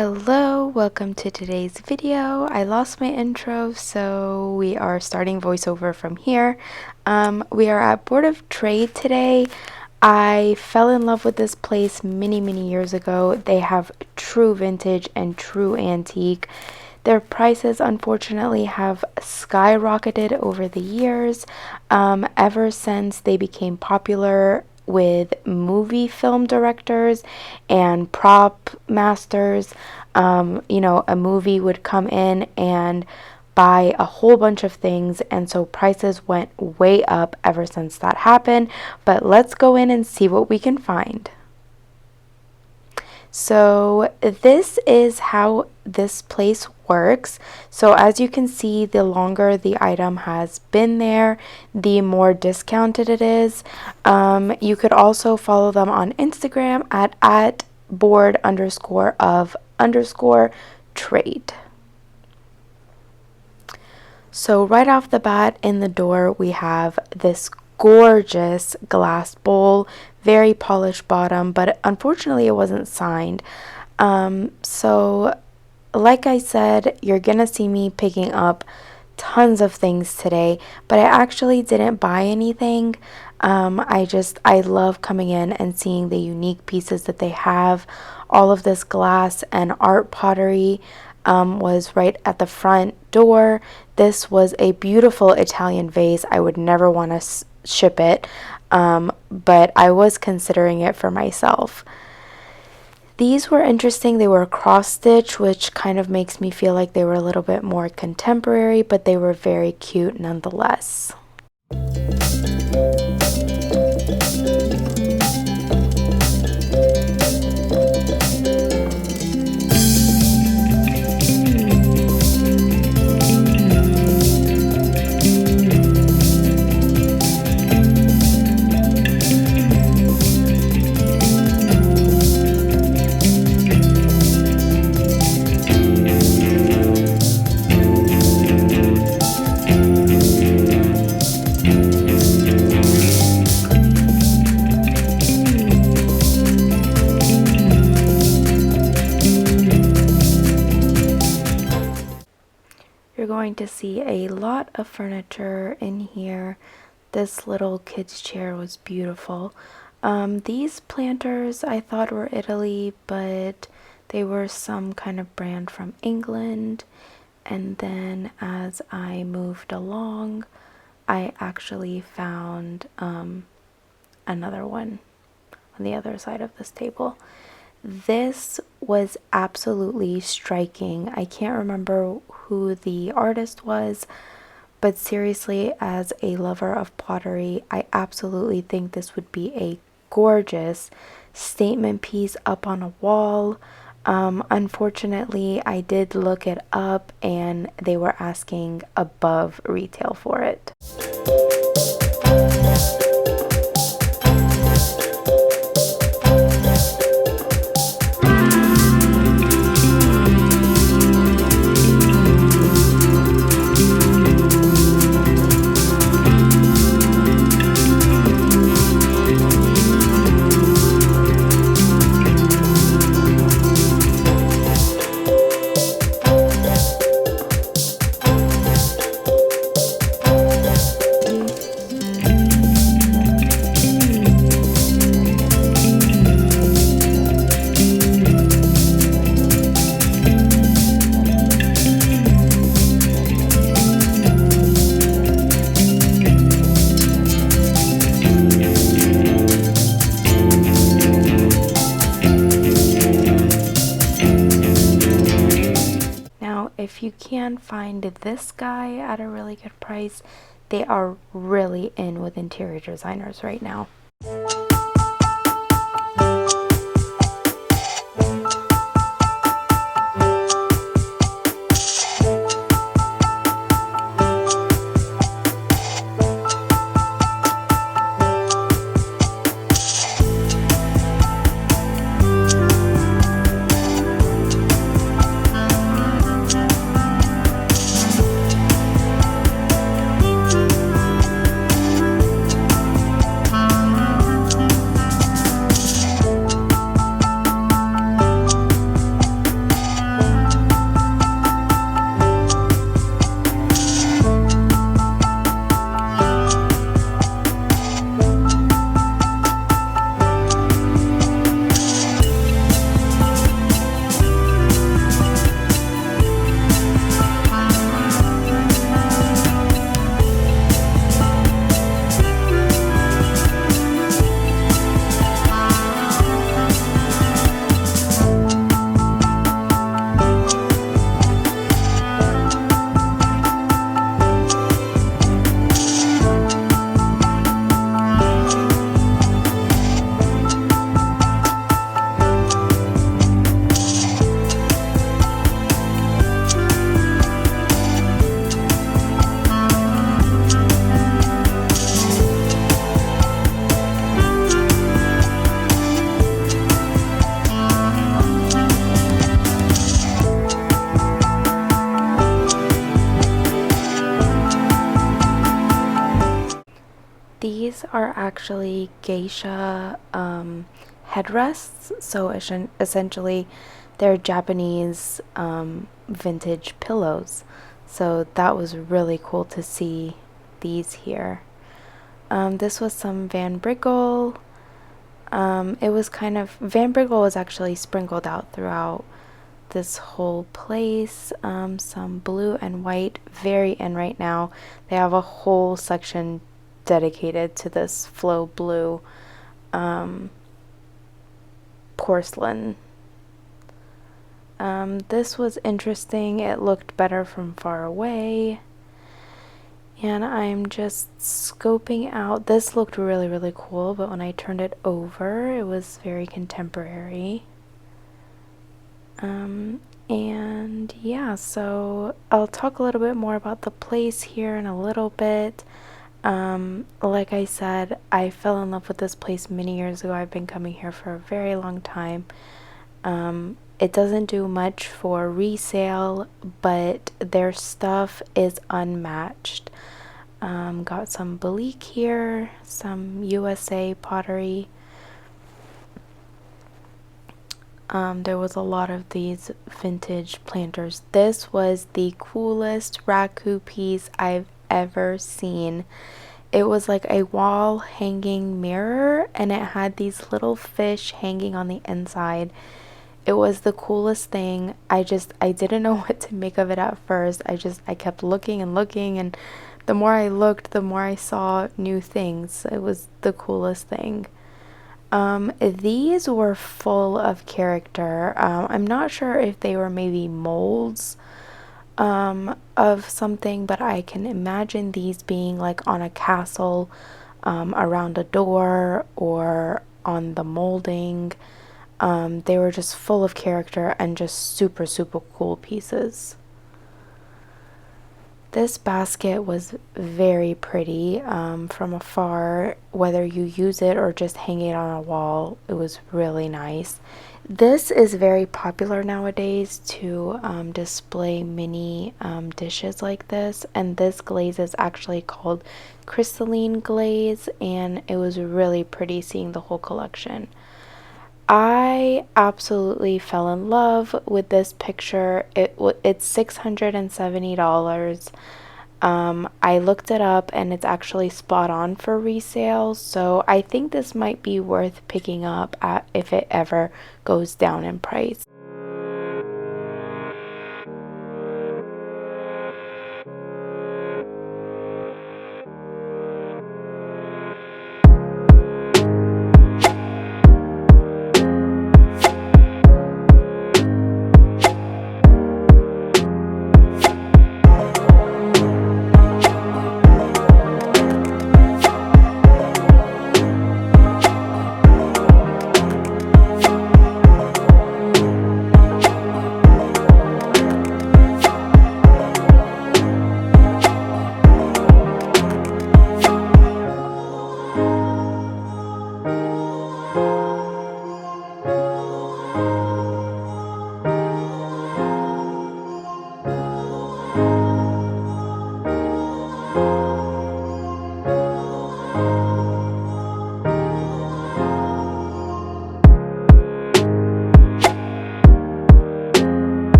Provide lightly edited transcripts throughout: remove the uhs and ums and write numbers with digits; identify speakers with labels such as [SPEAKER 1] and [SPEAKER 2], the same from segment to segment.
[SPEAKER 1] Hello, welcome to today's video. I lost my intro, so we are starting voiceover from here. We are at Board of Trade today. I fell in love with this place many years ago. They have true vintage and true antique. Their prices unfortunately have skyrocketed over the years, ever since they became popular with movie film directors and prop masters. A movie would come in and buy a whole bunch of things, and so prices went way up ever since that happened. But let's go in and see what we can find. So this is how this place works. So as you can see, the longer the item has been there, the more discounted it is. You could also follow them on Instagram at board_of_trade. So right off the bat in the door, we have this gorgeous glass bowl, very polished bottom, but unfortunately it wasn't signed. So like I said, you're gonna see me picking up tons of things today, but I actually didn't buy anything. I love coming in and seeing the unique pieces that they have. All of this glass and art pottery was right at the front door. This was a beautiful Italian vase. I would never want to ship it, but I was considering it for myself. These were interesting. They were cross stitch, which kind of makes me feel like they were a little bit more contemporary, but they were very cute nonetheless. You're going to see a lot of furniture in here. This little kid's chair was beautiful. These planters I thought were Italy, but they were some kind of brand from England. And then as I moved along, I actually found another one on the other side of this table. This was absolutely striking. I can't remember who the artist was, but seriously, as a lover of pottery, I absolutely think this would be a gorgeous statement piece up on a wall. Unfortunately, I did look it up and they were asking above retail for it. If you can find this guy at a really good price, they are really in with interior designers right now. are actually geisha headrests, so essentially they're Japanese vintage pillows. So that was really cool to see these here. This was some Van Briggle. It was kind of, Van Briggle was actually sprinkled out throughout this whole place. Some blue and white, very in right now. They have a whole section dedicated to this flow blue porcelain. This was interesting. It looked better from far away. And I'm just scoping out. This looked really, really cool, but when I turned it over, it was very contemporary. And yeah, so I'll talk a little bit more about the place here in a little bit. Like I said, I fell in love with this place many years ago. I've been coming here for a very long time. It doesn't do much for resale, but their stuff is unmatched. Got some Balik here, some USA pottery. There was a lot of these vintage planters. This was the coolest raku piece I've ever seen. It was like a wall hanging mirror, and it had these little fish hanging on the inside. It was the coolest thing. I didn't know what to make of it at first. I kept looking and looking, and the more I looked, the more I saw new things. It was the coolest thing. These were full of character. I'm not sure if they were maybe molds of something, but I can imagine these being like on a castle, around a door, or on the molding. They were just full of character and just super, super cool pieces. This basket was very pretty from afar. Whether you use it or just hang it on a wall, it was really nice. This is very popular nowadays to display mini dishes like this, and this glaze is actually called crystalline glaze, and it was really pretty seeing the whole collection. I absolutely fell in love with this picture. It's $670. I looked it up and it's actually spot on for resale, so I think this might be worth picking up if it ever goes down in price.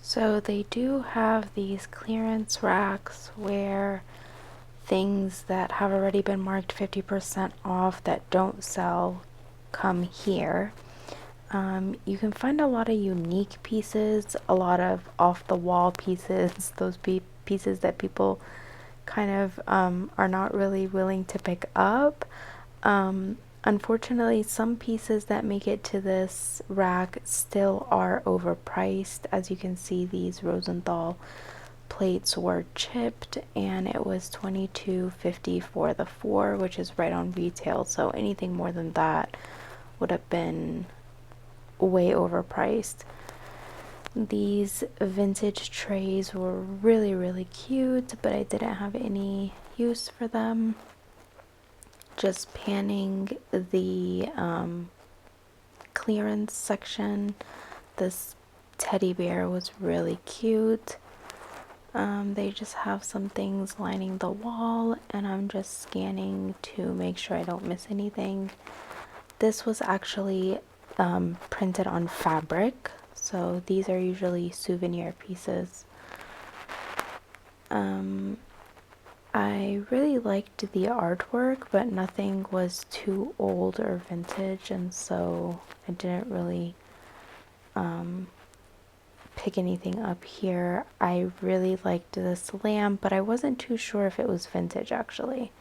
[SPEAKER 1] So they do have these clearance racks where things that have already been marked 50% off that don't sell come here. You can find a lot of unique pieces, a lot of off-the-wall pieces, those pieces that people kind of are not really willing to pick up. Unfortunately, some pieces that make it to this rack still are overpriced. As you can see, these Rosenthal plates were chipped and it was $22.50 for the 4, which is right on retail, so anything more than that would have been way overpriced. These vintage trays were really cute, but I didn't have any use for them. Just panning the clearance section, this teddy bear was really cute. They just have some things lining the wall, and I'm just scanning to make sure I don't miss anything. This was actually printed on fabric, so these are usually souvenir pieces. I really liked the artwork, but nothing was too old or vintage, and so I didn't really pick anything up here. I really liked this lamp, but I wasn't too sure if it was vintage actually.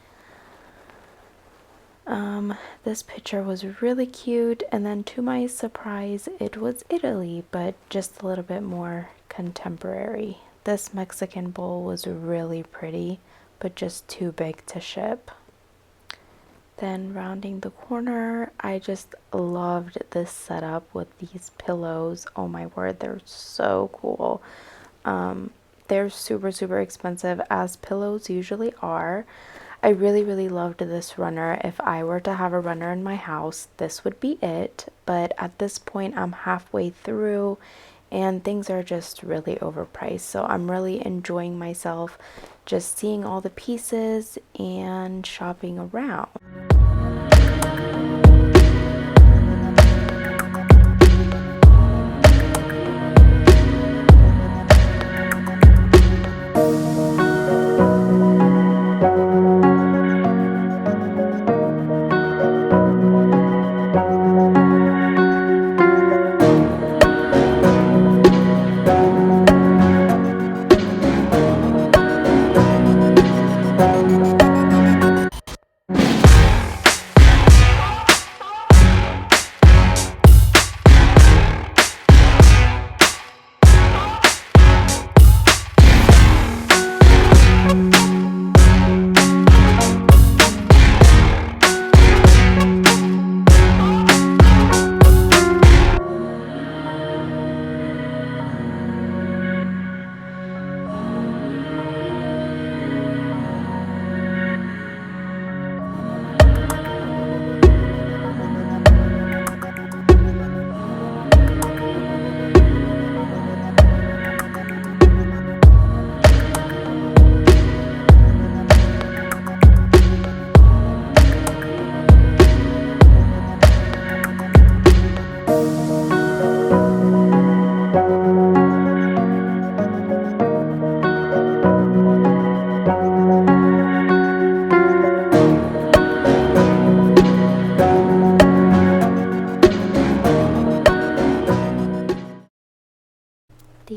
[SPEAKER 1] This picture was really cute, and then to my surprise, it was Italy, but just a little bit more contemporary. This Mexican bowl was really pretty, but just too big to ship. Then rounding the corner, I just loved this setup with these pillows. Oh my word, they're so cool. They're super expensive, as pillows usually are. I really loved this runner. If I were to have a runner in my house, this would be it. But at this point, I'm halfway through and things are just really overpriced. So I'm really enjoying myself just seeing all the pieces and shopping around.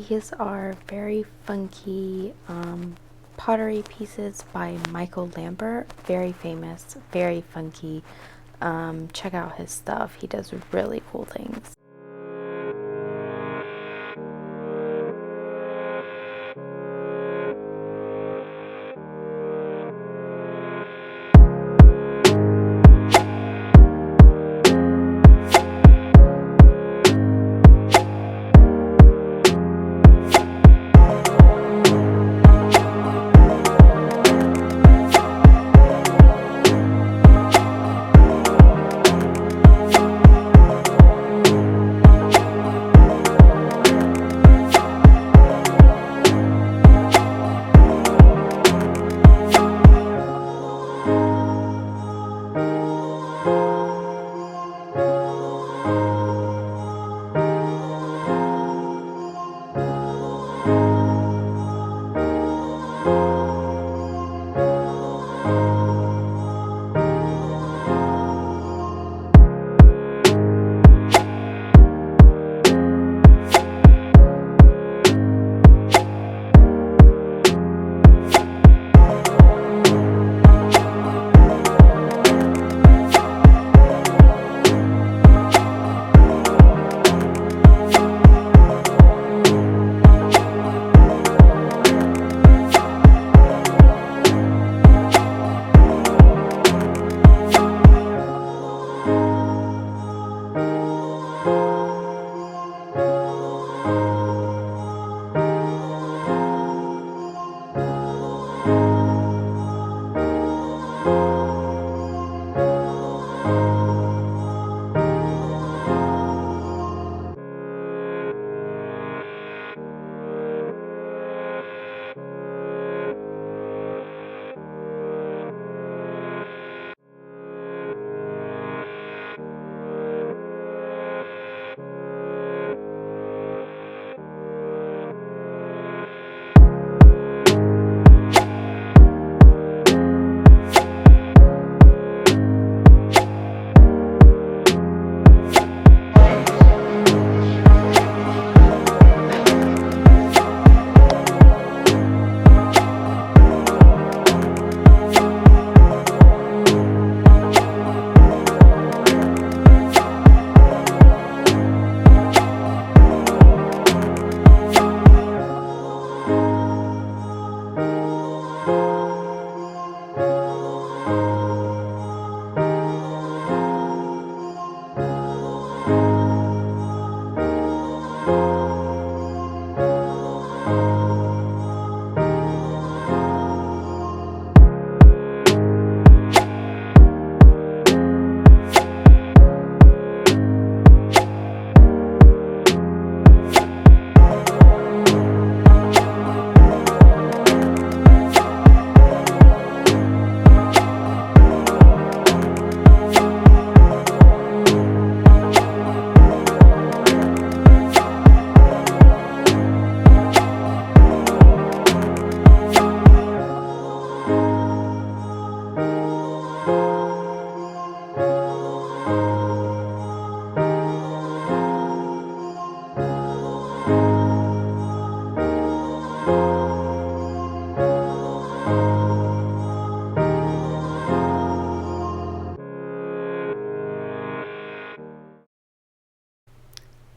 [SPEAKER 1] These are very funky pottery pieces by Michael Lambert. Very famous, very funky. Check out his stuff. He does really cool things.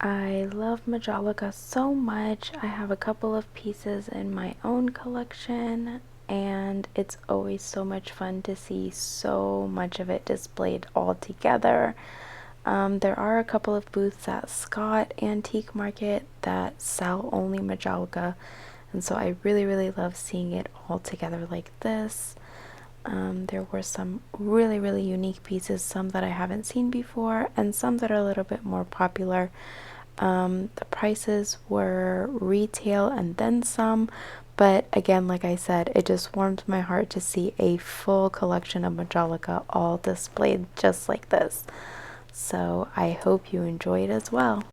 [SPEAKER 1] I love Majolica so much. I have a couple of pieces in my own collection, and it's always so much fun to see so much of it displayed all together. There are a couple of booths at Scott Antique Market that sell only Majolica, and so I really, really love seeing it all together like this. There were some really, really unique pieces, some that I haven't seen before, and some that are a little bit more popular. The prices were retail and then some, but again, like I said, it just warmed my heart to see a full collection of Majolica all displayed just like this. So I hope you enjoyed as well.